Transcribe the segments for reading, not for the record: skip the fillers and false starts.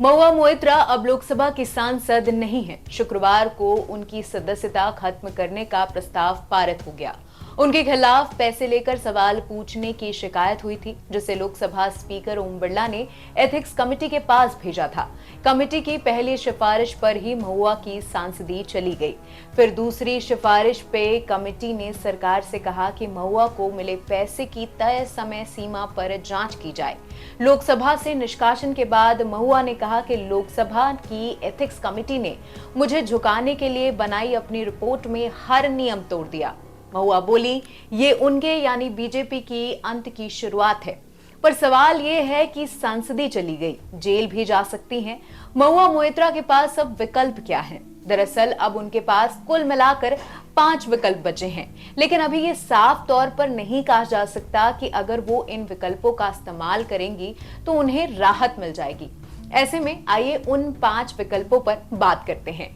महुआ मोइत्रा अब लोकसभा की सांसद नहीं है। शुक्रवार को उनकी सदस्यता खत्म करने का प्रस्ताव पारित हो गया। उनके खिलाफ पैसे लेकर सवाल पूछने की शिकायत हुई थी, जिसे लोकसभा स्पीकर ओम बिरला ने एथिक्स कमेटी के पास भेजा था। कमेटी की पहली सिफारिश पर ही महुआ की सांसदी चली गई। फिर दूसरी सिफारिश पे कमेटी ने सरकार से कहा कि महुआ को मिले पैसे की तय समय सीमा पर जांच की जाए। लोकसभा से निष्कासन के बाद महुआ ने कहा कि लोकसभा की एथिक्स कमेटी ने मुझे झुकाने के लिए बनाई अपनी रिपोर्ट में हर नियम तोड़ दिया। महुआ बोली, ये उनके यानी बीजेपी की अंत की शुरुआत है। पर सवाल ये है कि सांसदी चली गई, जेल भी जा सकती हैं। महुआ मोइत्रा के पास अब विकल्प क्या है? दरअसल अब उनके पास कुल मिलाकर 5 विकल्प बचे हैं, लेकिन अभी ये साफ तौर पर नहीं कहा जा सकता कि अगर वो इन विकल्पों का इस्तेमाल करेंगी तो उन्हें राहत मिल जाएगी। ऐसे में आइए उन 5 विकल्पों पर बात करते हैं।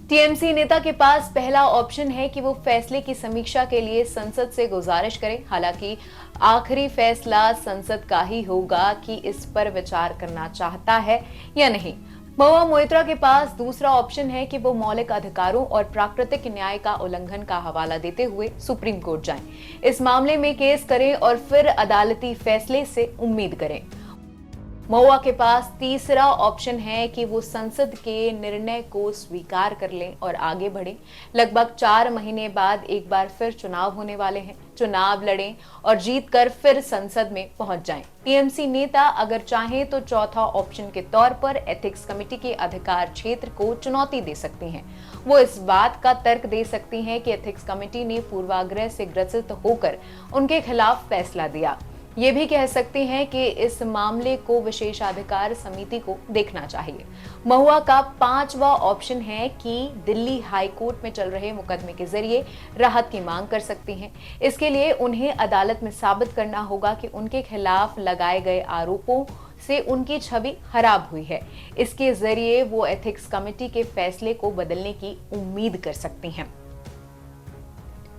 टीएमसी नेता के पास पहला ऑप्शन है कि वो फैसले की समीक्षा के लिए संसद से गुजारिश करें। हालांकि आखिरी फैसला संसद का ही होगा कि इस पर विचार करना चाहता है या नहीं। महुआ मोइत्रा के पास दूसरा ऑप्शन है कि वो मौलिक अधिकारों और प्राकृतिक न्याय का उल्लंघन का हवाला देते हुए सुप्रीम कोर्ट जाएं, इस मामले में केस करें और फिर अदालती फैसले से उम्मीद करें। महुआ के पास तीसरा ऑप्शन है कि वो संसद के निर्णय को स्वीकार कर लें और आगे बढ़ें। लगभग 4 महीने बाद एक बार फिर चुनाव होने वाले हैं। चुनाव लड़ें और जीतकर फिर संसद में पहुंच जाएं। टीएमसी नेता अगर चाहें तो चौथा ऑप्शन के तौर पर एथिक्स कमेटी के अधिकार क्षेत्र को चुनौती दे सकती हैं। वो इस बात का तर्क दे सकती हैं कि एथिक्स कमेटी ने पूर्वाग्रह से ग्रसित होकर उनके खिलाफ फैसला दिया। ये भी कह सकती हैं कि इस मामले को विशेषाधिकार समिति को देखना चाहिए। महुआ का 5वां ऑप्शन है कि दिल्ली हाई कोर्ट में चल रहे मुकदमे के जरिए राहत की मांग कर सकती हैं। इसके लिए उन्हें अदालत में साबित करना होगा कि उनके खिलाफ लगाए गए आरोपों से उनकी छवि खराब हुई है। इसके जरिए वो एथिक्स कमेटी के फैसले को बदलने की उम्मीद कर सकती हैं।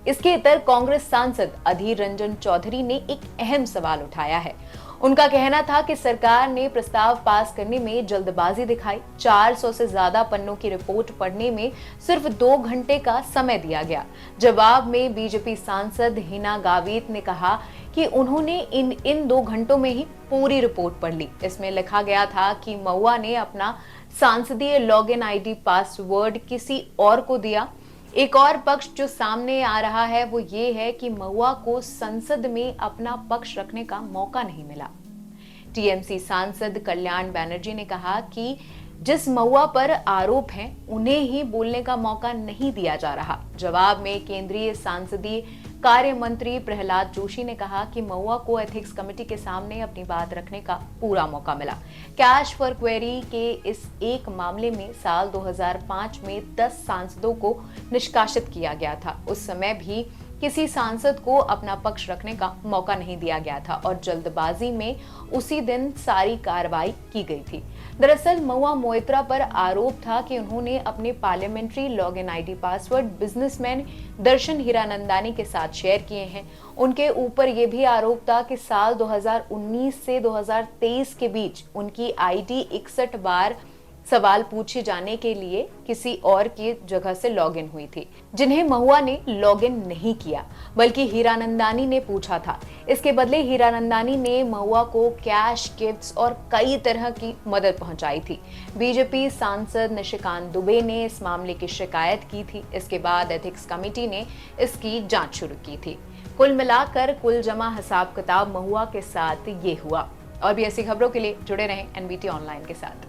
इसके इतर कांग्रेस सांसद अधीर रंजन चौधरी ने एक अहम सवाल उठाया है। उनका कहना था कि सरकार ने प्रस्ताव पास करने में जल्दबाजी दिखाई। 400 से ज्यादा पन्नों की रिपोर्ट पढ़ने में सिर्फ 2 घंटे का समय दिया गया। जवाब में बीजेपी सांसद हिना गावित ने कहा कि उन्होंने इन 2 घंटों में ही पूरी रिपोर्ट पढ़ ली। इसमें लिखा गया था कि महुआ ने अपना सांसदीय लॉगिन आईडी पासवर्ड किसी और को दिया। एक और पक्ष जो सामने आ रहा है वो ये है कि महुआ को संसद में अपना पक्ष रखने का मौका नहीं मिला। टीएमसी सांसद कल्याण बनर्जी ने कहा कि जिस महुआ पर आरोप हैं उन्हें ही बोलने का मौका नहीं दिया जा रहा। जवाब में केंद्रीय संसदीय कार्य मंत्री प्रहलाद जोशी ने कहा कि महुआ को एथिक्स कमेटी के सामने अपनी बात रखने का पूरा मौका मिला। कैश फॉर क्वेरी के इस एक मामले में साल 2005 में 10 सांसदों को निष्कासित किया गया था। उस समय भी किसी सांसद को अपना पक्ष रखने का मौका नहीं दिया गया था और जल्दबाजी में उसी दिन सारी कार्रवाई की गई थी। दरअसल महुआ मोइत्रा पर आरोप था कि उन्होंने अपने parliamentary login ID password businessman Darshan Hiranandani के साथ शेयर किए हैं। उनके ऊपर यह भी आरोप था कि साल 2019 से 2023 के बीच उनकी आईडी 61 बार सवाल पूछे जाने के लिए किसी और की जगह से लॉगिन हुई थी, जिन्हें महुआ ने लॉगिन नहीं किया बल्कि हीरानंदानी ने पूछा था। इसके बदले हीरानंदानी ने महुआ को कैश, गिफ्ट्स और कई तरह की मदद पहुंचाई थी। बीजेपी सांसद निशिकांत दुबे ने इस मामले की शिकायत की थी। इसके बाद एथिक्स कमेटी ने इसकी जांच शुरू की थी। कुल मिलाकर कुल जमा हिसाब किताब महुआ के साथ ये हुआ। और भी ऐसी खबरों के लिए जुड़े रहें एनबीटी ऑनलाइन के साथ।